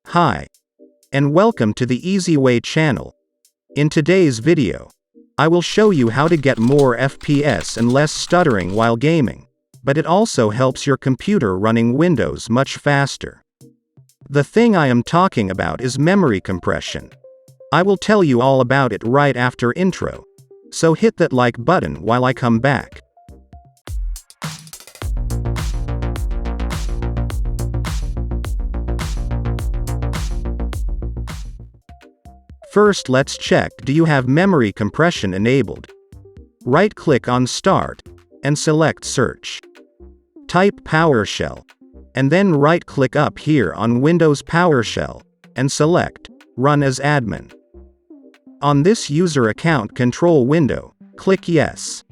Hi, and welcome to the Easy Way channel. In today's video, I will show you how to get more FPS and less stuttering while gaming, but it also helps your computer running Windows much faster. The thing I am talking about is memory compression. I will tell you all about it right after intro, so hit that like button while I come back. First, let's check, do you have memory compression enabled? Right-click on Start, and select Search. Type PowerShell, and then right-click up here on Windows PowerShell, and select Run as Admin. On this user account control window, click Yes.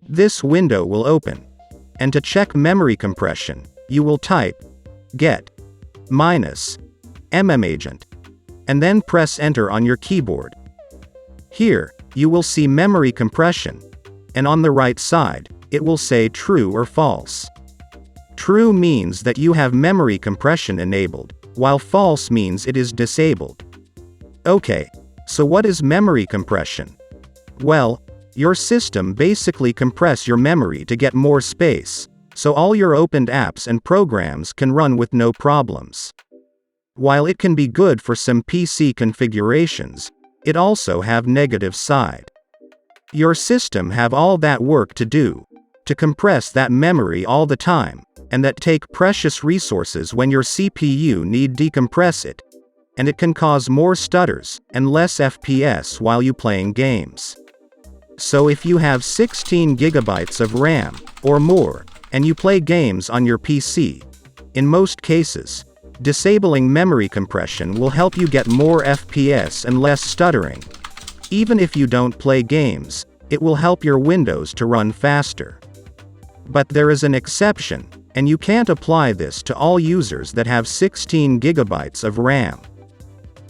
This window will open, and to check memory compression, you will type get -mmagent, and then press Enter on your keyboard. Here, you will see memory compression, and on the right side, it will say True or False. True means that you have memory compression enabled, while false means it is disabled. Okay, so what is memory compression? Well, your system basically compress your memory to get more space, so all your opened apps and programs can run with no problems. While it can be good for some PC configurations, it also have negative side. Your system have all that work to do, to compress that memory all the time, and that take precious resources when your CPU need decompress it, and it can cause more stutters, and less FPS while you playing games. So if you have 16 GB of RAM, or more, and you play games on your PC, in most cases, disabling memory compression will help you get more FPS and less stuttering. Even if you don't play games, it will help your Windows to run faster. But there is an exception, and you can't apply this to all users that have 16 GB of RAM.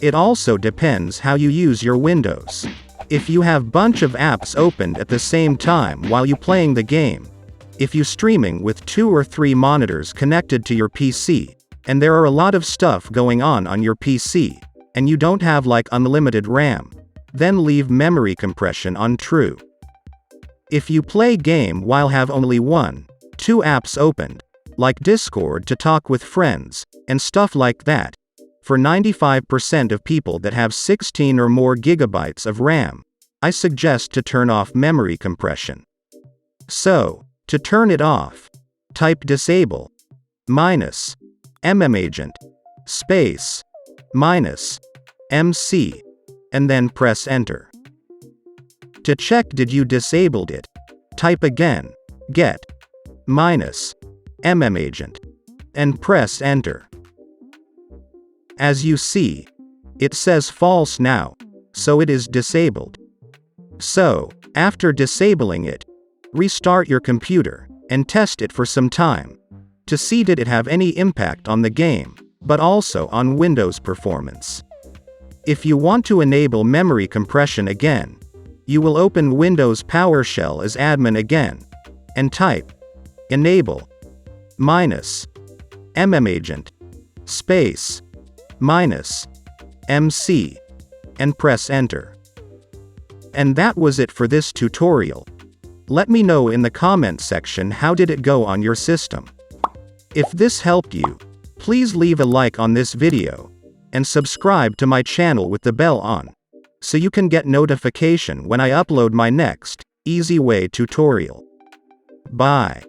It also depends how you use your Windows. If you have bunch of apps opened at the same time while you playing the game, if you streaming with 2 or 3 monitors connected to your PC, and there are a lot of stuff going on your PC, and you don't have like unlimited RAM, then leave memory compression on True. If you play game while have only 1, 2 apps opened, like Discord to talk with friends, and stuff like that, for 95% of people that have 16 or more gigabytes of RAM, I suggest to turn off memory compression. So, to turn it off, type disable -mmagent space -mc, and then press Enter. To check did you disabled it, type again, get -mmagent, and press Enter. As you see, it says false now, so it is disabled. So, after disabling it, restart your computer, and test it for some time, to see did it have any impact on the game, but also on Windows performance. If you want to enable memory compression again, you will open Windows PowerShell as admin again, and type enable -mmagent space -mc, and press Enter. And that was it for this tutorial. Let me know in the comment section how did it go on your system. If this helped you, please leave a like on this video, and subscribe to my channel with the bell on, so you can get notification when I upload my next Easy Way tutorial. Bye.